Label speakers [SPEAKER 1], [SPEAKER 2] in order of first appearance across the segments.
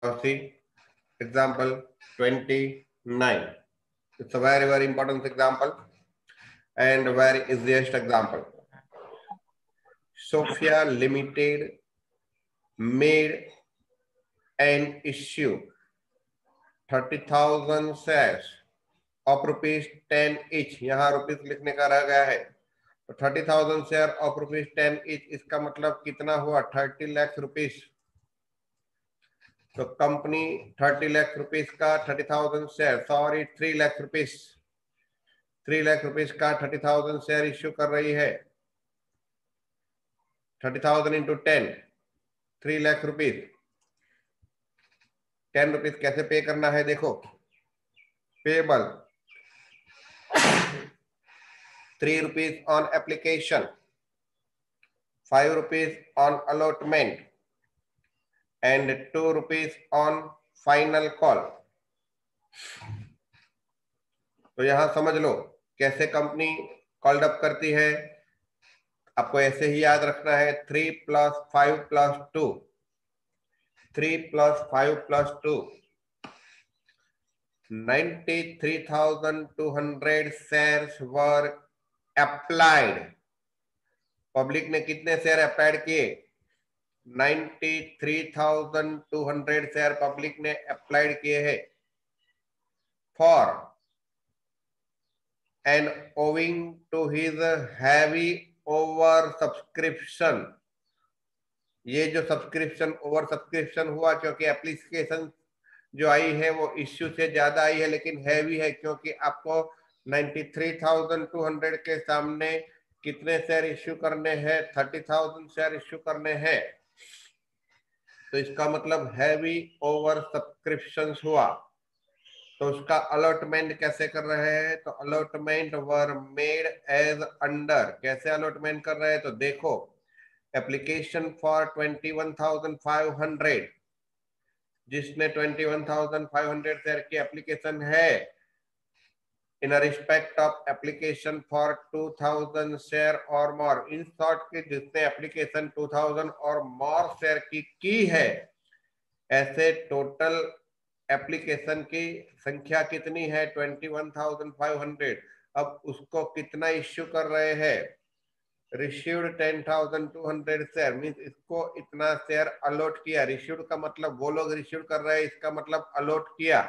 [SPEAKER 1] Now see example 29. It's a very, very important example and very easiest example. Sophia Limited made an issue 30,000 shares of ₹10 each. यहाँ rupees लिखने का रह गया है, तो 30,000 share of ₹10 each, इसका मतलब कितना हुआ? 30 लाख रुपीस। तो कंपनी 30 लाख रुपीस का 30,000 share, sorry 3 lakh rupees, 3 lakh rupees का 30,000 शेयर इश्यू कर रही है। 30,000 इंटू 10, 3 लाख रुपीस। 10 रुपीस कैसे पे करना है? देखो, payable 3 rupees on application, 5 rupees on allotment and 2 rupees on final call। तो यहां समझ लो कैसे कंपनी कॉल्ड अप करती है। आपको ऐसे ही याद रखना है, 3 + 5 + 2, 3 + 5 + 2, 93,200 शेयर्स वर अप्लाइड। पब्लिक ने कितने शेयर अप्लाइड किए? 93,200 शेयर पब्लिक ने अप्लाइड किए हैं for and owing to his heavy over subscription. ये जो सब्सक्रिप्शन, ओवर सब्सक्रिप्शन हुआ क्योंकि एप्लीकेशन जो आई है वो इश्यू से ज्यादा आई है, लेकिन हैवी है क्योंकि आपको 93,200 के सामने कितने शेयर इश्यू करने हैं? 30,000 शेयर इश्यू करने हैं। तो इसका मतलब हैवी ओवर सब्सक्रिप्शन हुआ। तो उसका अलॉटमेंट कैसे कर रहे हैं? तो allotment were made as under. कैसे अलॉटमेंट कर रहे हैं? तो देखो, एप्लीकेशन फॉर 21,500, जिसने 21,500 शेयर की एप्लीकेशन है, in a respect of application for 2,000 share or more। In short की जिसने एप्लीकेशन 2,000 और मोर शेयर की है, ऐसे टोटल एप्लीकेशन की संख्या कितनी है? 21,500। अब उसको कितना इश्यू कर रहे हैं? रिसीव्ड 10,200 शेयर, मीन्स इसको इतना शेयर अलॉट किया। रिसीव्ड का मतलब वो लोग रिसीव कर रहे हैं, इसका मतलब अलॉट किया।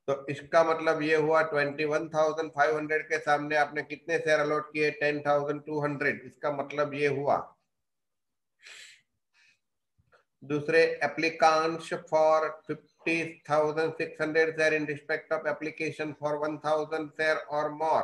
[SPEAKER 1] तो इसका मतलब ये हुआ 21,500 के सामने आपने कितने शेयर अलॉट किए? 10,200। इसका मतलब ये हुआ। दूसरे, applicants for 50,600 share in respect of application for 1,000 share और मोर,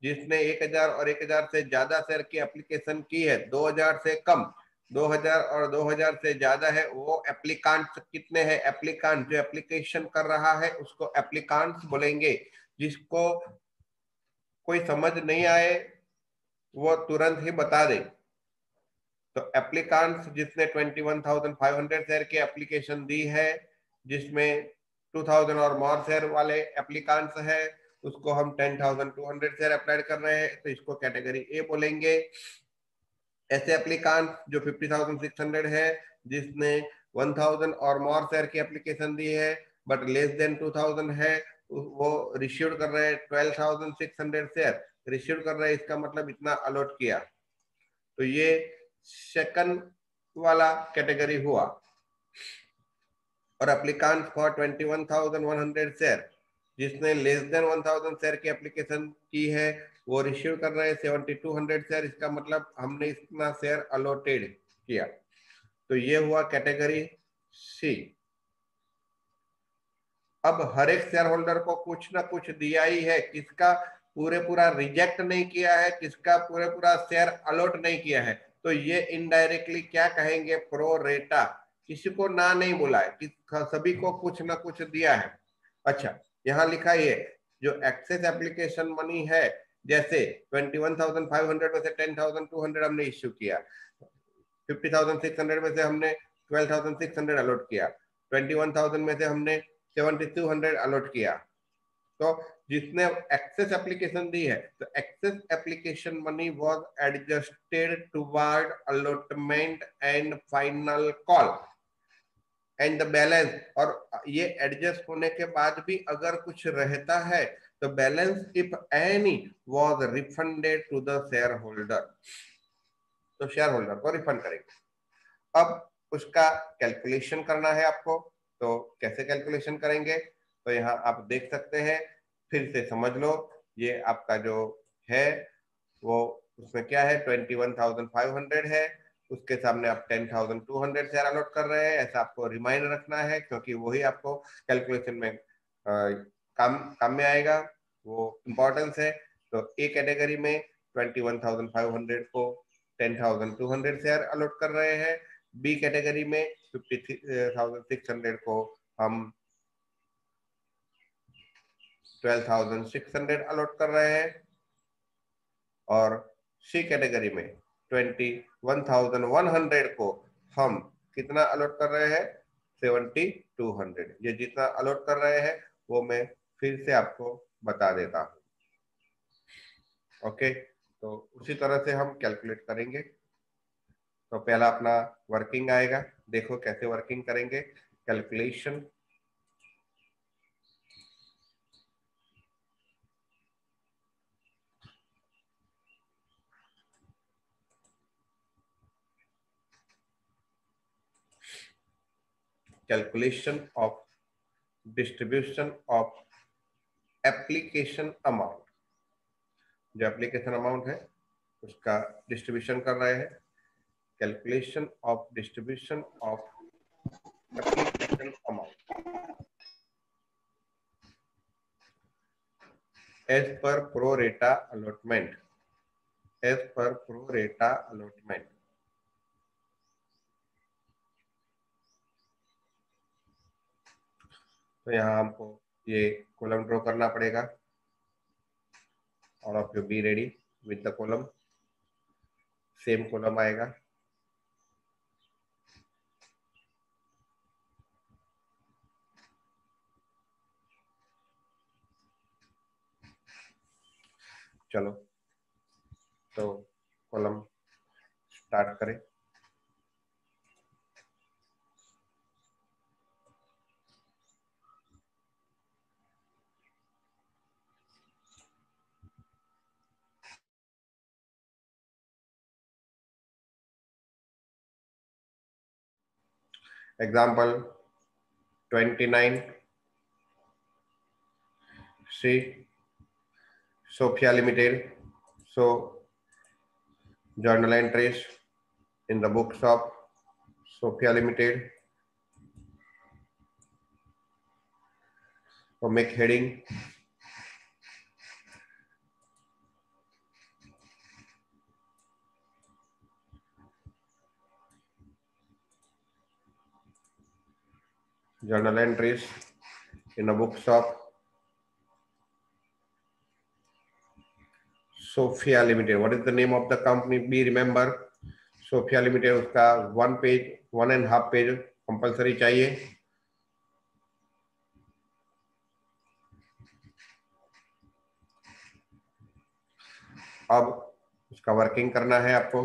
[SPEAKER 1] जिसने 1,000 और 1,000 से ज्यादा शेयर की एप्लीकेशन की है। 2,000 से कम, 2,000 और 2,000 से ज्यादा है, वो एप्लीकांट्स कितने हैं? एप्लीकांट जो एप्लीकेशन कर रहा है उसको एप्लीकांट्स बोलेंगे। जिसको कोई समझ नहीं आए वो तुरंत ही बता दे। तो एप्लीकांट्स जिसने 21,500 शेयर की एप्लीकेशन दी है, जिसमें 2,000 और मोर शेयर वाले एप्लीकांट्स है, उसको हम 10,200 शेयर अप्लाई कर रहे हैं, तो इसको कैटेगरी ए बोलेंगे। ऐसे एप्लीकांट जो 50,600 है, जिसने 1,000 और मोर शेयर की एप्लीकेशन दी है बट लेस देन 2,000 है, वो रिसीव कर रहे हैं 12,600 शेयर रिसीव कर रहे हैं। इसका मतलब इतना अलॉट किया। तो ये सेकंड वाला कैटेगरी हुआ। और एप्लीकांट फॉर 21,100 शेयर, जिसने लेस देन 1,000 शेयर की एप्लीकेशन की है, वो रिसीव कर रहे हैं 7,200 शेयर। इसका मतलब हमने इतना शेयर अलॉटेड किया। तो ये हुआ कैटेगरी सी। अब हर एक शेयर होल्डर को कुछ ना कुछ दिया ही है, किसका पूरे पूरा रिजेक्ट नहीं किया है, किसका पूरे पूरा शेयर अलॉट नहीं किया है। तो ये इनडायरेक्टली क्या कहेंगे? प्रो रेटा। किसी को ना नहीं बोला है, सभी को कुछ ना कुछ दिया है। अच्छा, यहाँ लिखा है जो एक्सेस एप्लीकेशन मनी है, जैसे 21,500 में से 10,200 हमने इश्यू किया, 50,600 में से हमने 12,600 अलॉट किया, 21,000 में से हमने 7,200 अलॉट किया। तो जिसने एक्सेस एप्लीकेशन दी है, तो excess application money was adjusted toward allotment and final call. And the balance, और ये एडजस्ट होने के बाद भी अगर कुछ रहता है तो balance if any was refunded to the share holder, तो शेयर होल्डर को रिफंड करेंगे। अब उसका कैलकुलेशन करना है आपको, तो कैसे कैलकुलेशन करेंगे, तो यहाँ आप देख सकते हैं, फिर से समझ लो, ये आपका जो है वो उसमें क्या है 21,500 है, उसके सामने आप 10,200 शेयर अलॉट कर रहे हैं, ऐसा आपको रिमाइंड रखना है, क्योंकि वही आपको कैलकुलेशन में काम में आएगा, वो इम्पोर्टेंस है। तो ए कैटेगरी में 21,500 को 10,200 शेयर अलॉट कर रहे हैं, बी कैटेगरी में 50,600 को हम 12,600 अलॉट कर रहे हैं, और सी कैटेगरी में 21,100 को हम कितना अलॉट कर रहे हैं 7,200। ये जितना अलॉट कर रहे हैं वो मैं फिर से आपको बता देता हूँ। ओके, तो उसी तरह से हम कैलकुलेट करेंगे। तो पहला अपना वर्किंग आएगा, देखो कैसे वर्किंग करेंगे, calculation of distribution of application amount, जो एप्लीकेशन अमाउंट है उसका डिस्ट्रीब्यूशन कर रहे हैं। Calculation of distribution of application amount as per pro rata allotment, as per pro rata allotment. तो यहाँ हमको ये कॉलम ड्रॉ करना पड़ेगा। All of you be ready with the column, same column आएगा। चलो, तो कॉलम स्टार्ट करें। Example 29 C Sophia Limited. So journal entries in the books of Sophia Limited. So make heading journal entries in the books of Sophia Limited. What is the name of the company? Be remember Sophia Limited, उसका 1 page 1.5 page compulsory चाहिए। अब उसका working करना है आपको।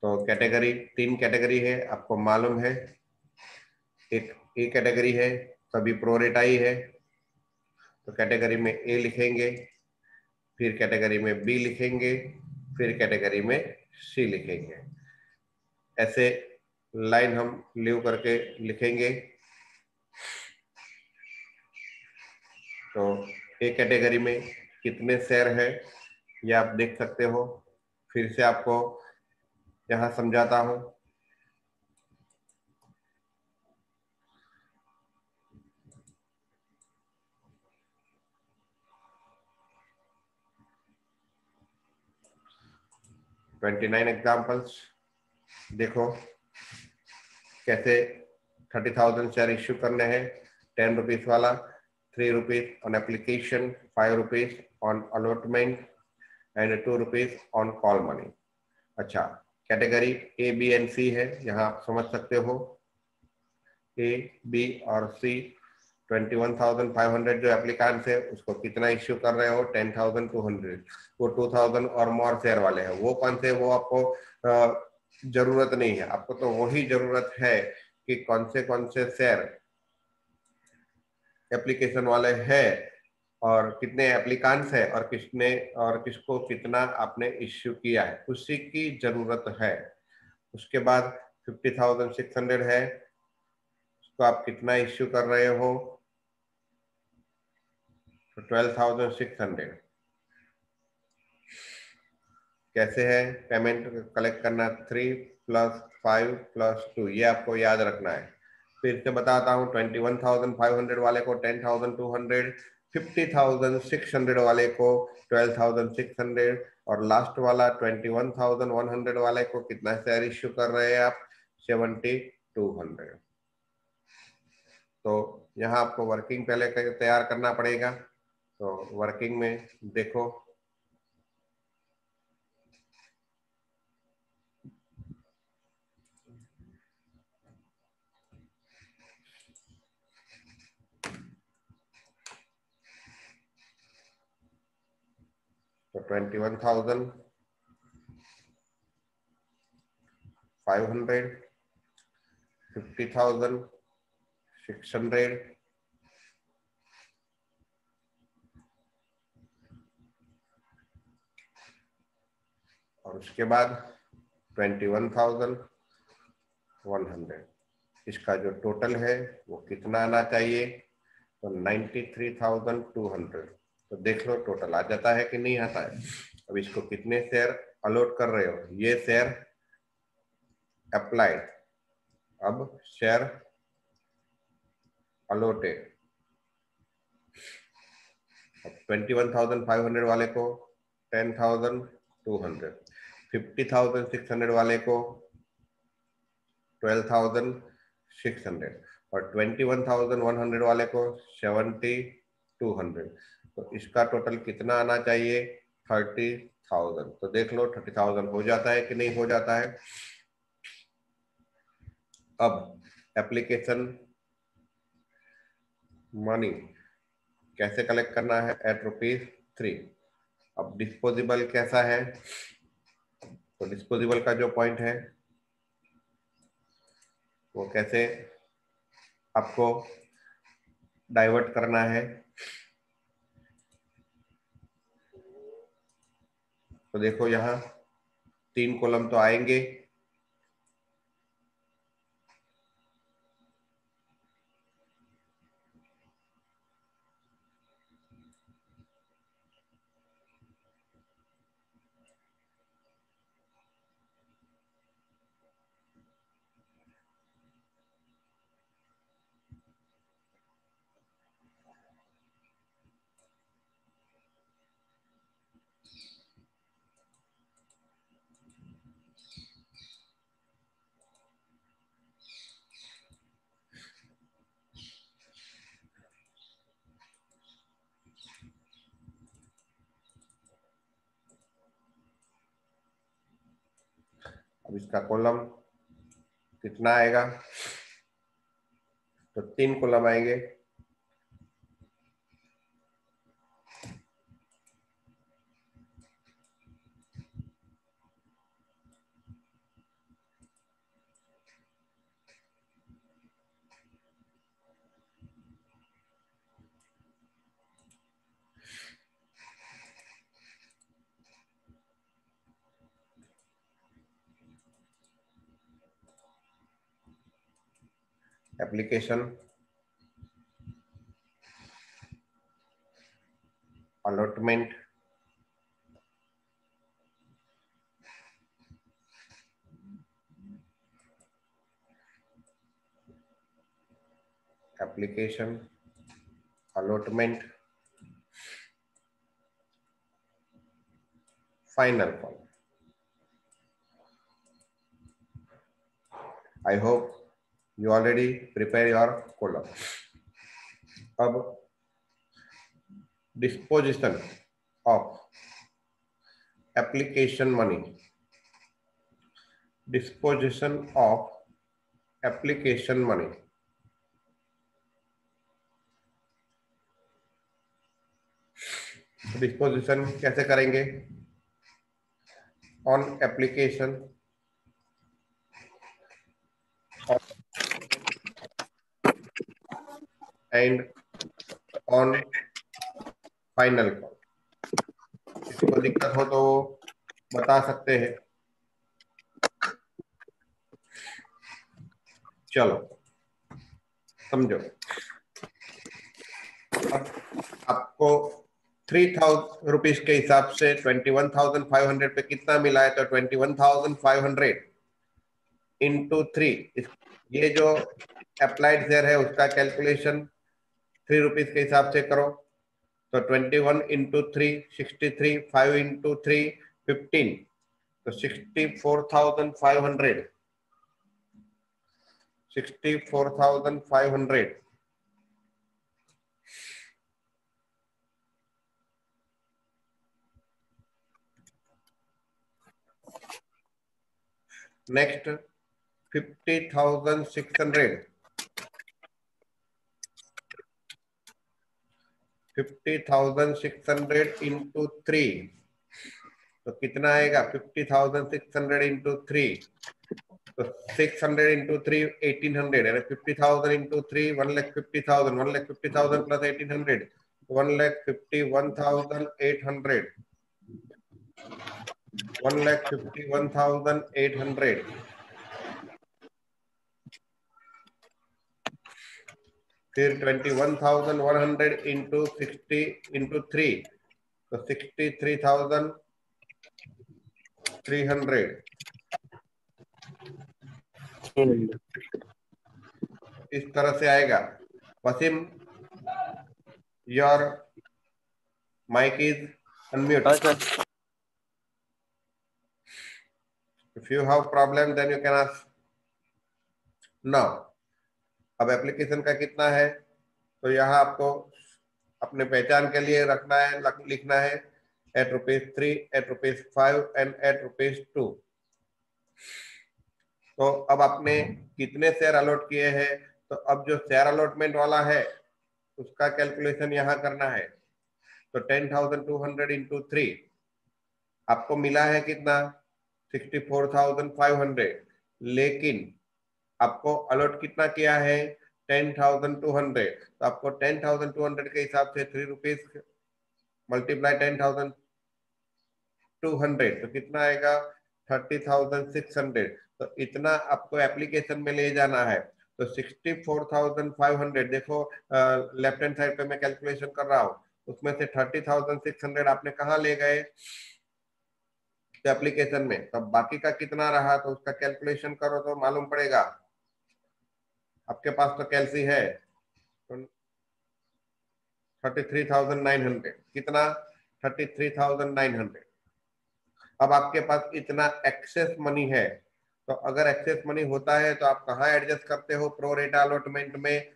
[SPEAKER 1] तो category 3 category है, आपको मालूम है। एक ए कैटेगरी है, सभी प्रोरेटा ही है, तो कैटेगरी में ए लिखेंगे, फिर कैटेगरी में बी लिखेंगे, फिर कैटेगरी में सी लिखेंगे। ऐसे लाइन हम लीव करके लिखेंगे। तो ए कैटेगरी में कितने शेयर है ये आप देख सकते हो। फिर से आपको यहाँ समझाता हूँ। $29 एग्जाम्पल्स देखो कैसे 30,000 शेयर इश्यू करने हैं। 10 रुपीज वाला 3 rupees on application, 5 rupees on allotment and 2 rupees on call money. अच्छा, कैटेगरी ए बी एंड सी है, यहाँ आप समझ सकते हो। ए बी और सी 21,500 जो एप्लीकेंट्स है उसको कितना इश्यू कर रहे हो 10,200। वो 2,000 और मोर शेयर वाले हैं, वो कौन से, वो आपको जरूरत नहीं है। आपको तो वही जरूरत है कि कौन से शेयर एप्लीकेशन वाले हैं और कितने एप्लीकांट्स है और किसको कितना आपने इश्यू किया है, उसी की जरूरत है। उसके बाद 50,600 है, उसको आप कितना इश्यू कर रहे हो, तो 12,600। कैसे है पेमेंट कलेक्ट करना, 3 + 5 + 2, ये आपको याद रखना है। फिर से बताता हूँ, 21,500 वाले को 10,200, 50,600 वाले को 12,600 और लास्ट वाला 21,100 वाले को कितना शेयर इश्यू कर रहे हैं आप, 7,200। तो यहाँ आपको वर्किंग पहले तैयार करना पड़ेगा। तो वर्किंग में देखो, तो 21,500, 50,600 और उसके बाद 21,100। इसका जो टोटल है वो कितना आना चाहिए, तो 93,200। तो देख लो टोटल आ जाता है कि नहीं आता है। अब इसको कितने शेयर अलॉट कर रहे हो, ये शेयर अप्लाइड, अब शेयर अलॉटेड। 21,500 वाले को 10,200, 50,600 वाले को 12,600 और 21,100 वाले को 7,200। तो इसका टोटल कितना आना चाहिए, 30,000। तो देख लो 30,000 हो जाता है कि नहीं हो जाता है। अब एप्लीकेशन मनी कैसे कलेक्ट करना है, एट ₹3। अब डिस्पोजेबल कैसा है, तो डिस्पोजेबल का जो पॉइंट है वो कैसे आपको डाइवर्ट करना है। तो देखो यहाँ 3 कॉलम तो आएंगे, अब इसका कॉलम कितना आएगा, तो 3 कॉलम आएंगे। Application allotment, application allotment, final call. I hope you already prepare your column. अब disposition of application money, disposition of application money। Disposition कैसे करेंगे, on application and on final call. किसी को दिक्कत हो तो बता सकते हैं। चलो समझो। अब आपको 3000 रुपीज के हिसाब से 21,500 पे कितना मिला है, तो 21,500 इंटू 3, ये जो अप्लाइड शेयर है उसका कैलकुलेशन 3 रुपीज के हिसाब से करो। तो 21 इंटू 3 63, 5 इंटू 3 15, तो 64,500, 64,500। नेक्स्ट 50,600, 50,600 इंटू 3, तो कितना आएगा 50,600 इंटू 3, तो 600 इंटू 3 1800, यानी 50,000 इंटू 3 1,50,000, 1,50,000 प्लस 1800 1,51,800, 1,51,800। फिर 21,100 इंटू 60 इंटू 3, तो 63,300। इस तरह से आएगा। Waseem, your mic is unmute. If you have problem then you can ask now. अब एप्लीकेशन का कितना है, तो यहाँ आपको अपने पहचान के लिए रखना है, लिखना है एट ₹3, एट ₹5 एंड एट ₹2। तो अब आपने कितने शेयर अलॉट किए हैं, तो अब जो शेयर अलॉटमेंट वाला है उसका कैलकुलेशन यहाँ करना है। तो 10,200 इंटू 3, आपको मिला है कितना 64,500, लेकिन आपको अलॉट कितना किया है 10,200, तो आपको 10,200 के हिसाब से 3 रुपीज मल्टीप्लाई 10,200, तो कितना आएगा 30,600। तो इतना आपको एप्लीकेशन में ले जाना है। तो 64,500, देखो लेफ्ट हैंड साइड पे मैं कैलकुलेशन कर रहा हूँ, उसमें से 30,600 आपने कहाँ ले गए एप्लीकेशन में, तब बाकी का कितना रहा तो उसका कैलकुलेशन करो तो मालूम पड़ेगा। आपके पास तो कैलसी है। 33,900, कितना 33,900। अब आपके पास इतना एक्सेस मनी है, तो अगर एक्सेस मनी होता है तो आप कहाँ एडजस्ट करते हो प्रो रेटा अलॉटमेंट में,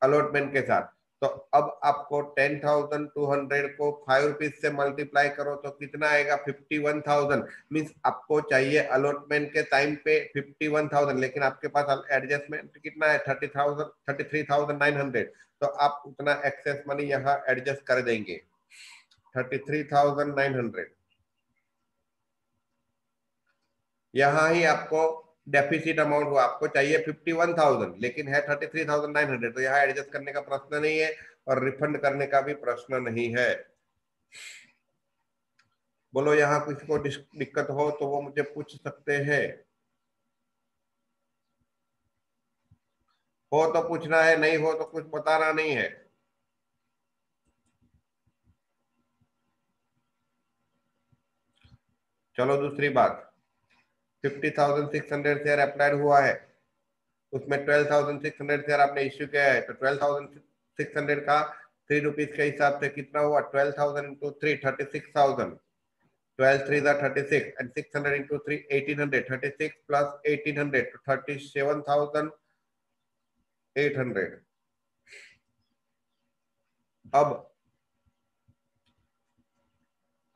[SPEAKER 1] अलॉटमेंट के साथ। तो अब आपको 10,200 को 5 रुपीज से मल्टीप्लाई करो तो कितना आएगा 51,000। मीन्स आपको चाहिए अलॉटमेंट के टाइम पे 51,000, लेकिन आपके पास एडजस्टमेंट कितना है 30,000, 33,900। तो आप उतना एक्सेस मनी यहाँ एडजस्ट कर देंगे 33,900। यहाँ ही आपको डेफिसिट अमाउंट हुआ, आपको चाहिए 51,000 लेकिन है 33,900, तो यहाँ एडजस्ट करने का प्रश्न नहीं है और रिफंड करने का भी प्रश्न नहीं है। बोलो यहाँ किसी को दिक्कत हो तो वो मुझे पूछ सकते हैं। हो तो पूछना है, नहीं हो तो कुछ बताना नहीं है। चलो दूसरी बात, 50,600 शेयर अप्लाइड हुआ है, उसमें 12,600 शेयर आपने इश्यू किया है, तो 12,600 का 3 रुपीज के हिसाब से कितना हुआ 12,000 into 3 36,000, 12 3 36 and 600 into 3 1800, 36 plus 1800 to 37,800।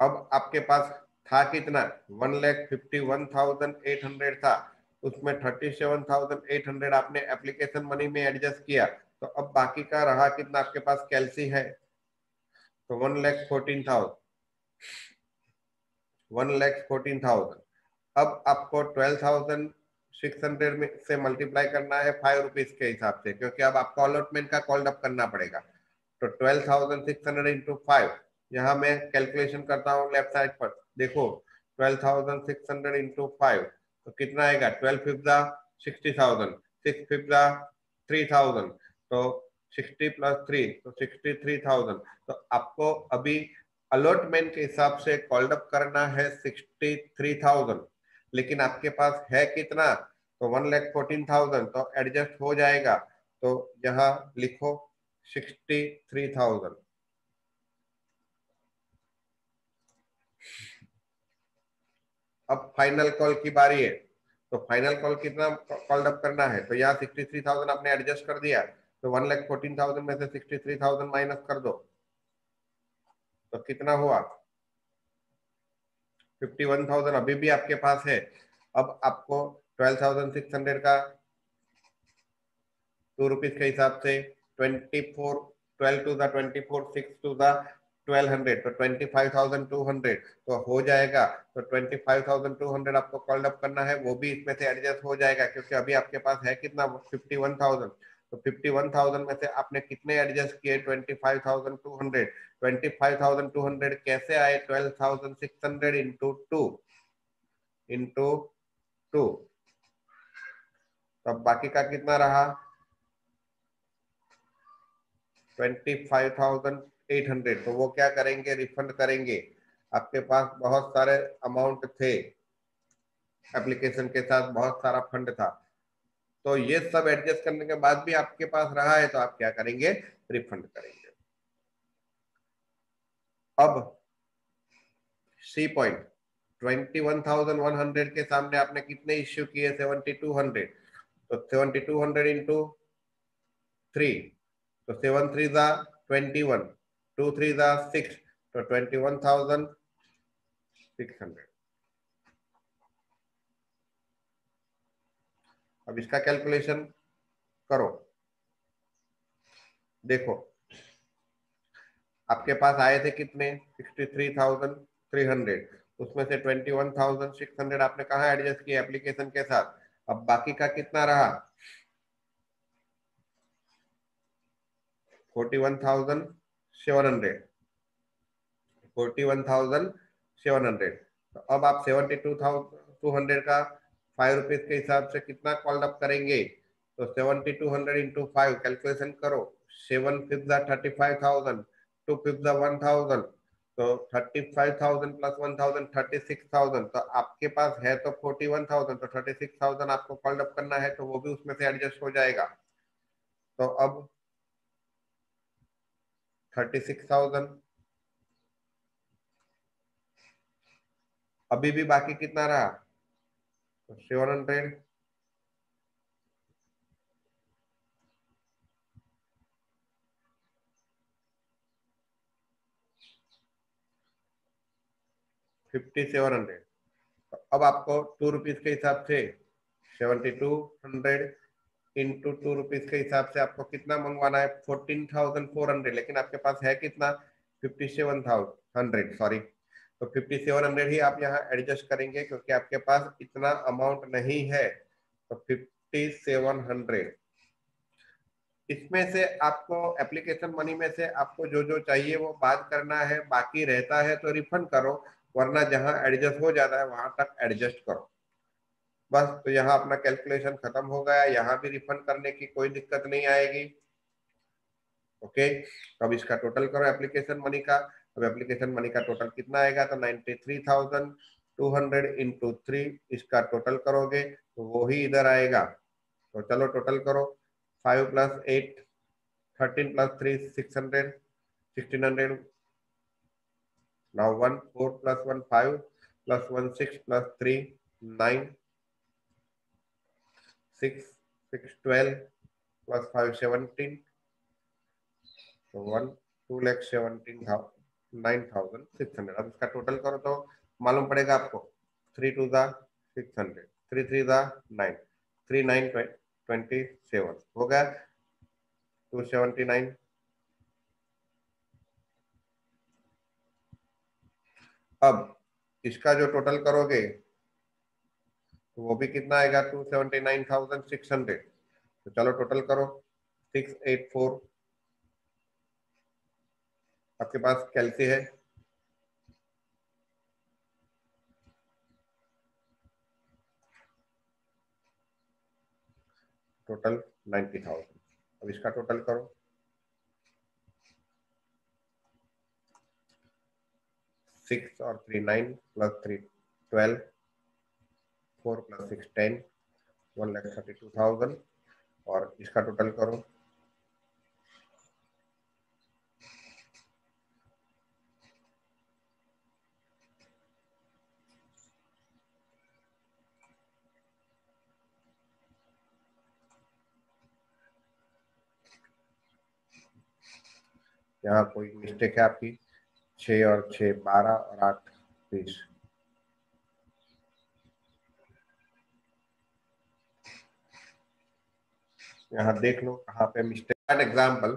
[SPEAKER 1] अब आपके पास था कितना 1,51,800 था, उसमें 37,800 आपने एप्लीकेशन मनी में एडजस्ट किया, तो अब बाकी का रहा कितना आपके पास कैलसी है, तो 1,14,000, 1,14,000। अब आपको 12,000 600 में से मल्टीप्लाई करना है 5 रुपीज के हिसाब से, क्योंकि अब आपको अलॉटमेंट का कॉल्ड अप करना पड़ेगा। तो 12,600 इंटू 5, यहाँ मैं कैलकुलेशन करता हूँ लेफ्ट साइड पर, देखो 12,600 इंटू 5 तो कितना आएगा, 12 फिफ्थ 60,000, 6 फिफ्थ 3,000, तो 60 प्लस 3 तो 63,000। तो आपको अभी अलॉटमेंट के हिसाब से कॉल्ड अप करना है 63,000, लेकिन आपके पास है कितना, तो 1,14,000, तो एडजस्ट हो जाएगा। तो यहाँ लिखो 63,000। अब फाइनल कॉल की बारी है, तो फाइनल कॉल कितना कॉल्ड अप करना है, तो यहाँ 63,000 आपने एडजस्ट कर दिया, तो 1,14,000 में से 63,000 माइनस कर दो, तो कितना हुआ, 51,000 अभी भी आपके पास है। अब आपको 12,600 का 2 रुपीज के हिसाब से 24, 12 टू द 24, 6 टू द 1200, तो 25,200 तो हो जाएगा। तो 25,200 आपको कॉल्ड अप करना है, वो भी इसमें से एडजस्ट हो जाएगा, क्योंकि अभी आपके पास है कितना, 51,000। तो 51,000 में से आपने कितने एडजस्ट किए, 25,200। 25,200 कैसे आए, 12,600 इंटू 2, तब बाकी का कितना रहा, 25,800। तो वो क्या करेंगे, रिफंड करेंगे। आपके पास बहुत सारे अमाउंट थे, एप्लीकेशन के साथ बहुत सारा फंड था, तो ये सब एडजस्ट करने के बाद भी आपके पास रहा है, तो आप क्या करेंगे, रिफंड करेंगे। अब सी पॉइंट, 21,100 के सामने आपने कितने इश्यू किए, 7,200, तो 7,200 इंटू 3, तो 7 3 जा 21, 2 3 जा 6, तो 21,600। अब इसका कैलकुलेशन करो, देखो आपके पास आए थे कितने, 63,300, उसमें से 21,600 आपने कहा एडजस्ट किया एप्लीकेशन के साथ। अब बाकी का कितना रहा, 41,700, 41,700। तो अब आप 72,200 का 5 रुपीज के हिसाब से कितना कॉल्ड अप करेंगे, तो 7,200 इंटू 5 कैलकुलेशन करो, 7 फिफ्थ 35,000, 2 फिफ्थ 1,000, तो 35,000 प्लस 1,000 36,000। तो आपके पास है तो 41,000, तो 36,000 आपको कॉल्ड अप करना है, तो वो भी उसमें से एडजस्ट हो जाएगा। तो अब 36,000, अभी भी बाकी कितना रहा, तो 700, 5,700। अब आपको 2 रुपीज के हिसाब से 7,200 इंटू 2 रुपीज के हिसाब से आपको कितना मंगवाना है, 14,400, लेकिन आपके पास है कितना, 57,100, सॉरी। तो 5700 ही आप यहाँ एडजस्ट करेंगे, क्योंकि आपके पास इतना अमाउंट नहीं है, तो 5700। इसमें से आपको एप्लीकेशन मनी में से आपको जो जो चाहिए वो बात करना है, बाकी रहता है तो रिफंड करो, वरना जहां एडजस्ट हो जाता है वहां तक एडजस्ट करो बस। तो यहाँ अपना कैलकुलेशन खत्म हो गया, यहाँ भी रिफंड करने की कोई दिक्कत नहीं आएगी। ओके, तो अब इसका टोटल करो एप्लीकेशन मनी का। अब एप्लीकेशन मनी का टोटल कितना आएगा, तो 93,200 इंटू 3, इसका टोटल करोगे तो वो ही इधर आएगा। तो चलो टोटल करो, 5 plus 8 13 plus 3 600, 1,600। Now 1 4 plus 1 5 plus 1 6 plus 3 9, 6 6 12 plus 5 17, तो 1,2,17,9,600। अब इसका टोटल करो तो मालूम पड़ेगा आपको, 3 2 दा 600, 3 3 दा 9, 3 9 27 हो गया, 279। अब इसका जो टोटल करोगे तो वो भी कितना आएगा 279,600। तो चलो टोटल करो 684। आपके पास कैलसी है? टोटल 90,000। अब इसका टोटल करो। 6 और 3 9 प्लस 3 12, 4 प्लस 6 10, 1,32,000। और इसका टोटल करो। यहाँ कोई मिस्टेक है आपकी? 6 और 6 12 और 8 20। यहाँ देख लो कहाँ पे मिस्टेक। एग्जाम्पल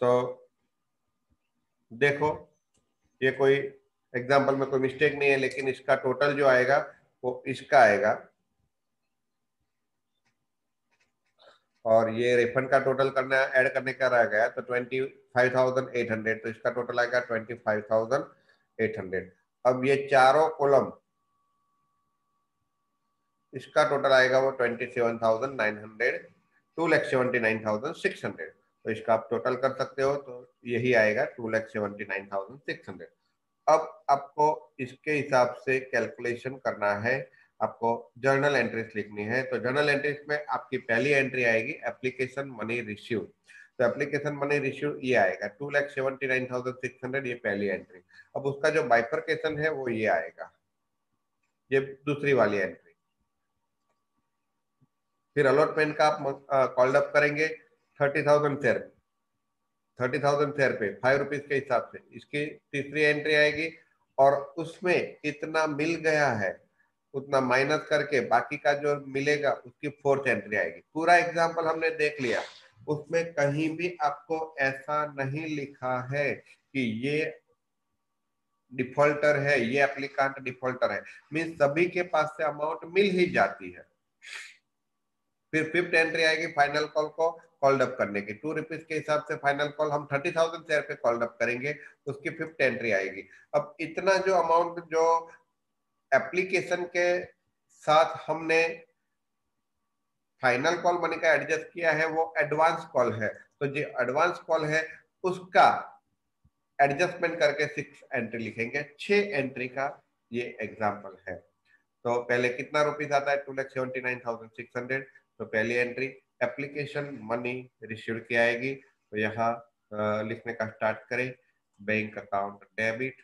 [SPEAKER 1] तो देखो, ये कोई एग्जाम्पल में कोई मिस्टेक नहीं है, लेकिन इसका टोटल जो आएगा वो इसका आएगा। और ये रिफंड का टोटल करना ऐड करने का रह गया, तो 25,800। तो इसका टोटल आएगा 25,800। अब ये चारों कॉलम, इसका टोटल आएगा वो 27,900, 2,79,600। तो इसका आप टोटल कर सकते हो, तो यही आएगा 2,79,600। अब आपको इसके हिसाब से कैलकुलेशन करना है। आपको जर्नल एंट्रीज लिखनी है। तो जर्नल एंट्रीज में आपकी पहली एंट्री आएगी एप्लीकेशन मनी रिसीव। तो एप्लीकेशन मनी रिसीव ये आएगा 2,79,600, ये पहली एंट्री। अब उसका जो बाइफरकेशन है वो ये आएगा, ये दूसरी वाली एंट्री। फिर अलॉटमेंट का आप कॉल्ड अप करेंगे 30,000 शेयर, 30,000 शेयर पे 5 रुपीज के हिसाब से, इसकी तीसरी एंट्री आएगी। और उसमें इतना मिल गया है उतना माइनस करके बाकी का जो मिलेगा उसकी फोर्थ एंट्री आएगी। पूरा एग्जांपल हमने देख लिया, उसमें कहीं भी आपको ऐसा नहीं लिखा है कि ये डिफॉल्टर है, ये एप्लीकांट डिफॉल्टर है। मीन सभी के पास से अमाउंट मिल ही जाती है। फिर फिफ्थ एंट्री आएगी फाइनल कॉल को कॉल्ड अप करने की। 2 रुपीज के हिसाब से फाइनल कॉल हम 30,000 शेयर पे कॉल्ड अप करेंगे, उसकी फिफ्थ एंट्री आएगी। अब इतना जो अमाउंट जो एप्लीकेशन के साथ हमने फाइनल कॉल मनी का एडजस्ट किया है वो एडवांस कॉल है। तो जो एडवांस कॉल है उसका एडजस्टमेंट करके 6 एंट्री लिखेंगे। 6 एंट्री का ये एग्जाम्पल है। तो पहले कितना रुपीज आता है 2,79,600। तो पहली एंट्री एप्लीकेशन मनी रिसीव्ड की आएगी। तो यहाँ लिखने का स्टार्ट करें, bank account debit,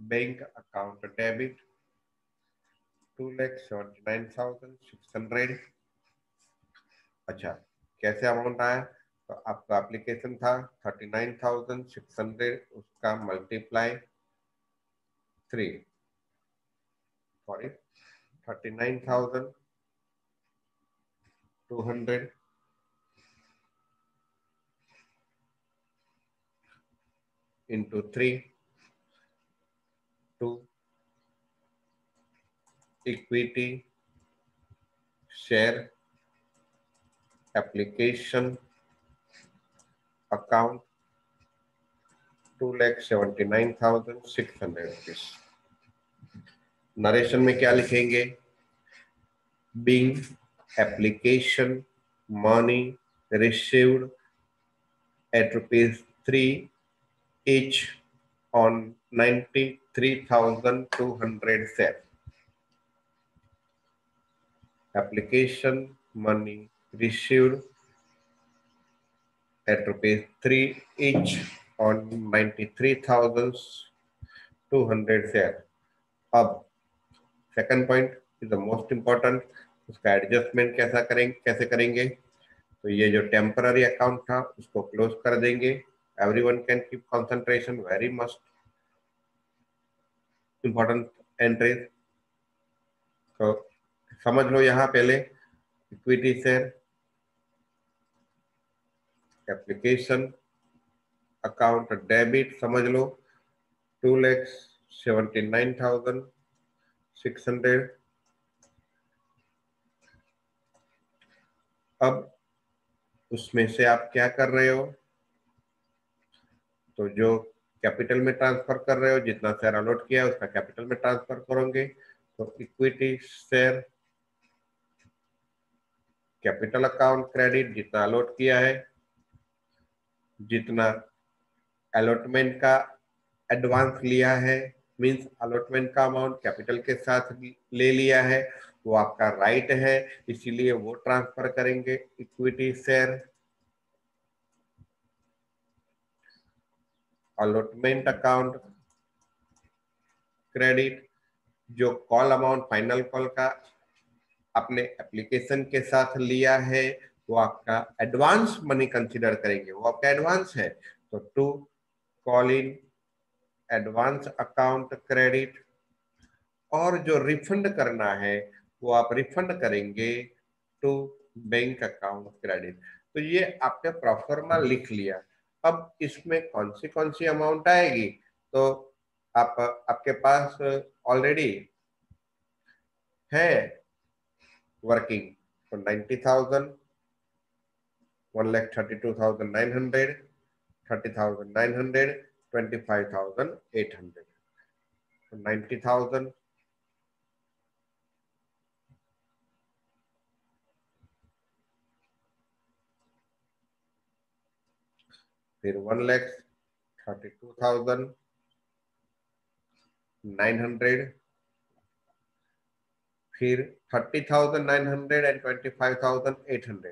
[SPEAKER 1] bank account debit 2,79,600। अच्छा, कैसे अमाउंट आया? तो आपका एप्लीकेशन था 39,600, उसका multiply 3, sorry 39,200 into 3 to equity share application account 2,79,600 rupees। Narration में क्या लिखेंगे? Being application money received at rupees 3 each on 93,200 share. Application money received at rupees 3 each on 93,200 share. अब second point is the most important, उसका adjustment कैसे करेंगे? तो ये जो टेम्पररी अकाउंट था उसको क्लोज कर देंगे। Everyone can keep concentration, very must important entries. तो समझ लो यहाँ पहले equity share, application account debit समझ लो 2,79,600। अब उसमें से आप क्या कर रहे हो, तो जो कैपिटल में ट्रांसफर कर रहे हो, जितना शेयर अलॉट किया है उसका कैपिटल में ट्रांसफर करोगे। तो equity share capital account credit, जितना अलॉट किया है, जितना अलॉटमेंट का एडवांस लिया है, मींस अलॉटमेंट का अमाउंट कैपिटल के साथ ले लिया है, वो आपका राइट है, इसीलिए वो ट्रांसफर करेंगे equity share. Allotment account credit, जो कॉल अमाउंट फाइनल कॉल का अपने एप्लीकेशन के साथ लिया है, वो आपका एडवांस मनी कंसीडर करेंगे, वो आपका एडवांस है। तो to call in advance account credit. और जो रिफंड करना है वो आप रिफंड करेंगे टू बैंक अकाउंट क्रेडिट। तो ये आपने प्रोफॉर्मा लिख लिया। अब इसमें कौन सी अमाउंट आएगी, तो आप आपके पास ऑलरेडी है वर्किंग, तो 90,000, 1,32,900, 30,900, 25,800, 90,000, फिर 1,32,900, फिर 30,900 एंड 25,800,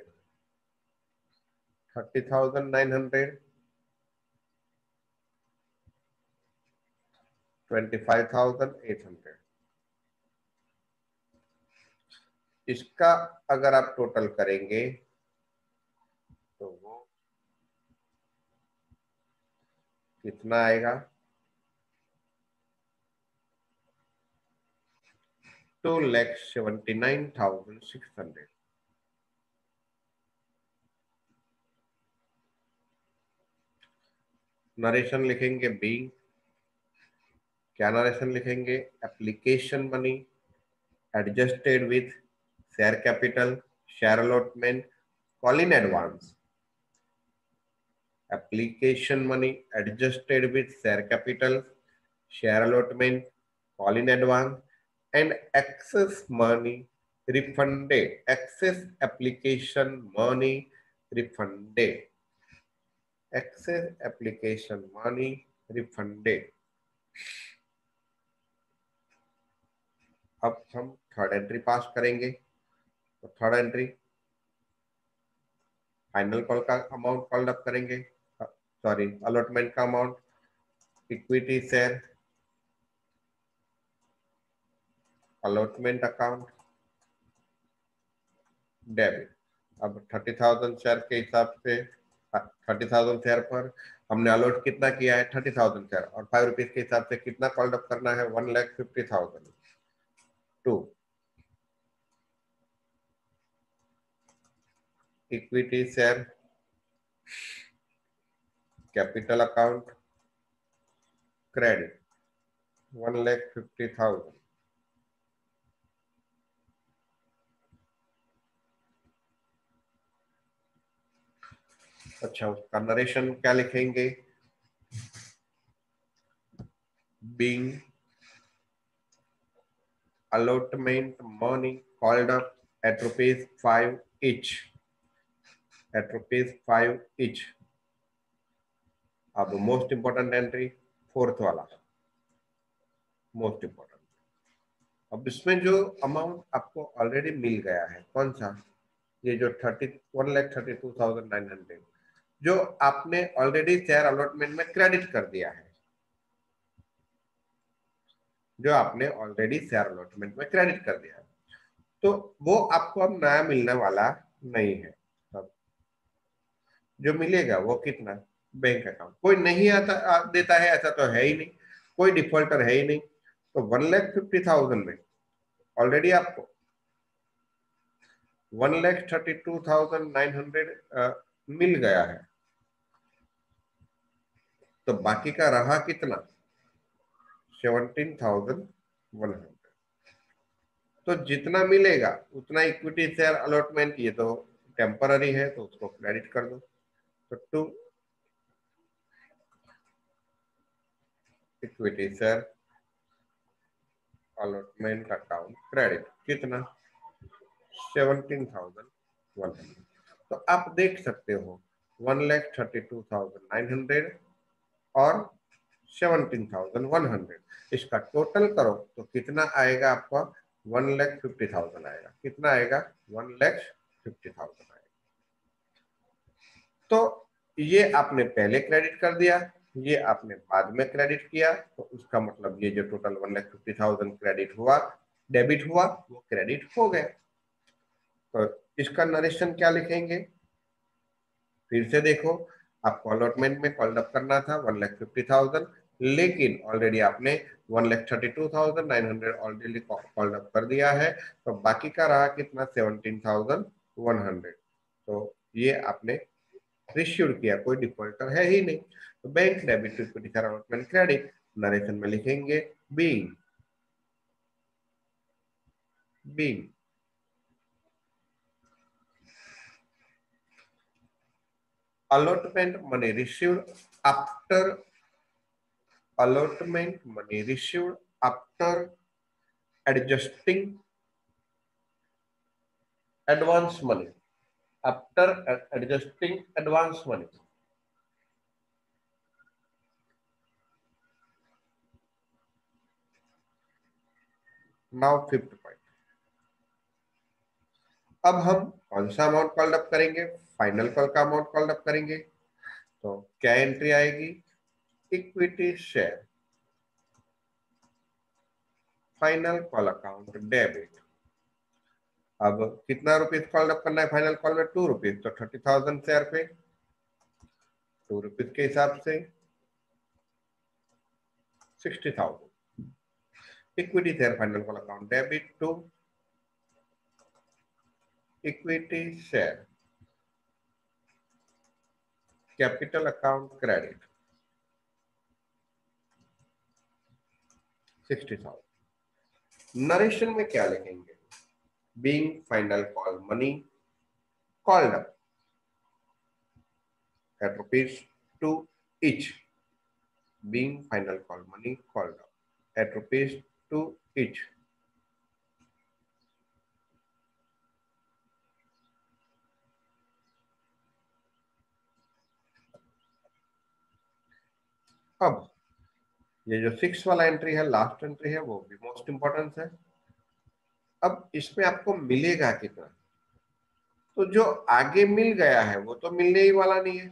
[SPEAKER 1] 30,900, 25,800। इसका अगर आप टोटल करेंगे तो वो कितना आएगा, 2,79,600। नरेशन लिखेंगे बीइंग, क्या नरेशन लिखेंगे, application money adjusted with share capital, share allotment, call in advance. Application money adjusted with share capital, share allotment, call in advance, and excess money refunded. Excess application money refunded. Excess application money refunded. अब हम third entry पास करेंगे। तो third entry final call का amount called up करेंगे, sorry allotment का amount, equity share, allotment account debit. अब 30,000 share के हिसाब से 30,000 शेयर पर हमने अलॉट कितना किया है, 30,000 शेयर, और 5 रुपीज के हिसाब से कितना कॉल्ड अप करना है, 1,50,000 to equity share capital account credit 1,50,000। अच्छा, उसका नरेशन क्या लिखेंगे, being allotment money called up at ₹5 each, at ₹5 each। अब मोस्ट इंपोर्टेंट एंट्री फोर्थ वाला, मोस्ट इंपोर्टेंट। अब इसमें जो अमाउंट आपको ऑलरेडी मिल गया है, कौन सा, ये जो 1,32,900 जो आपने ऑलरेडी शेयर अलॉटमेंट में क्रेडिट कर दिया है, जो आपने ऑलरेडी शेयर अलॉटमेंट में क्रेडिट कर दिया है, तो वो आपको अब नया मिलने वाला नहीं है। तब जो मिलेगा वो कितना, बैंक अकाउंट, कोई नहीं आता देता है ऐसा तो है ही नहीं, कोई डिफॉल्टर है ही नहीं। तो 1,50,000 में ऑलरेडी आपको 1,32,900 मिल गया है। तो बाकी का रहा कितना, 17,100। तो जितना मिलेगा उतना इक्विटी शेयर अलॉटमेंट, ये तो टेम्पररी है तो उसको क्रेडिट कर दो। तो to equity share allotment account credit कितना, 17,100। तो आप देख सकते हो 1,32,900 और 17,100, इसका टोटल करो तो कितना आएगा आपका, 1,50,000 आएगा। कितना आएगा, 1,50,000 आएगा। तो ये आपने पहले क्रेडिट कर दिया, ये आपने बाद में क्रेडिट किया, तो उसका मतलब ये जो टोटल 1,50,000 क्रेडिट हुआ, डेबिट हुआ, वो क्रेडिट हो गया। तो इसका नरेशन क्या लिखेंगे, फिर से देखो, आपको अलॉटमेंट में कॉल्ड अप करना था 1,50,000, लेकिन ऑलरेडी आपने 1,32,900 ऑलरेडी कॉल्ड अप कर दिया है, तो बाकी का रहा कितना, 17,100। तो ये आपने रिश्यूड किया, कोई डिफॉल्टर है ही नहीं। तो bank debit to equity allotment credit, narration में लिखेंगे being being allotment money received after allotment money received after adjusting advance money, after adjusting advance money। Now fifth point, अब हम कौन सा अमाउंट कॉल्ड अप करेंगे, फाइनल कॉल का amount called up करेंगे। तो क्या एंट्री आएगी, equity share final call account debit. अब कितना रुपीज कॉल्ड अप करना है फाइनल कॉल में, 2 रुपीज, तो 30,000 शेयर पे 2 रुपीज के हिसाब से 60,000। Equity share final call account debit to equity share capital account credit 60,000। Narration में क्या लिखेंगे, being final call money called up at rupees 2 each, being final call money called up at rupees 2 each। अब ये जो 6 वाला entry है, last entry है, वो भी मोस्ट इंपॉर्टेंट है। अब इसमें आपको मिलेगा कितना, तो जो आगे मिल गया है वो तो मिलने ही वाला नहीं है।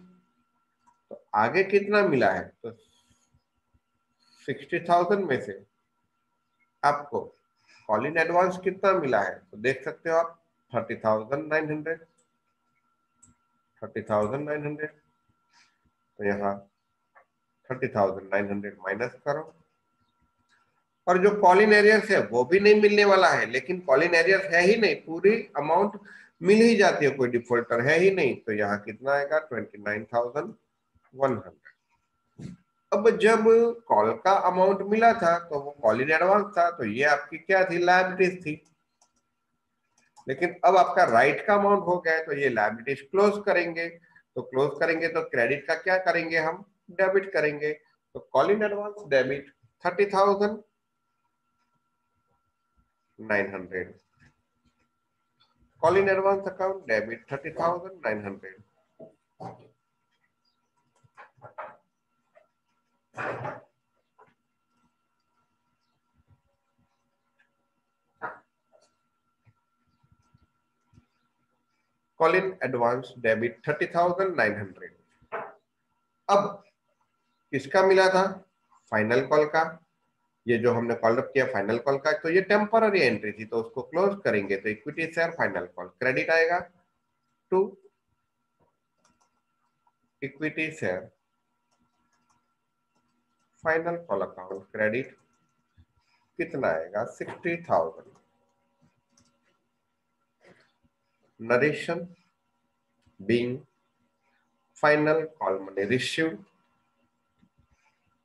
[SPEAKER 1] तो आगे कितना मिला है, तो 60,000 में से आपको कॉल इन एडवांस कितना मिला है, तो देख सकते हो आप 30,900। 30,900, तो यहाँ 30,900 माइनस करो। और जो कॉलिन एरियर्स है वो भी नहीं मिलने वाला है, लेकिन कॉलिन एरियर्स है ही नहीं, पूरी अमाउंट मिल ही जाती है, कोई डिफॉल्टर है ही नहीं। तो यहाँ कितना आएगा, 29,100। अब जब कॉल का अमाउंट मिला था तो वो कॉल इन एडवांस था, तो ये आपकी क्या थी, लायबिलिटीज थी। लेकिन अब आपका राइट का अमाउंट हो गया है, तो ये लायबिलिटीज क्लोज करेंगे। तो क्लोज करेंगे तो क्रेडिट का क्या करेंगे, हम डेबिट करेंगे। तो call in advance debit 30,900, call in advance account debit 30,900। Call in advance debit 30,900। अब किसका मिला था, फाइनल कॉल का। ये जो हमने कॉल अप किया फाइनल कॉल का, तो ये टेम्पररी एंट्री थी, तो उसको क्लोज करेंगे। तो equity share final call credit आएगा to equity share final call account credit, कितना आएगा, 60,000। Narration being final call money received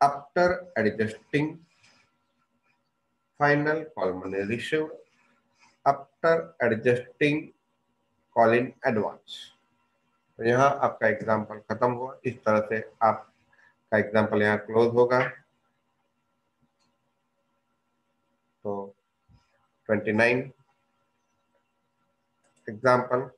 [SPEAKER 1] after adjusting final call money received, after adjusting call in advance. तो यहाँ आपका एग्जाम्पल खत्म हुआ। इस तरह से आपका एग्जाम्पल यहाँ क्लोज होगा। तो 29 एग्जाम्पल,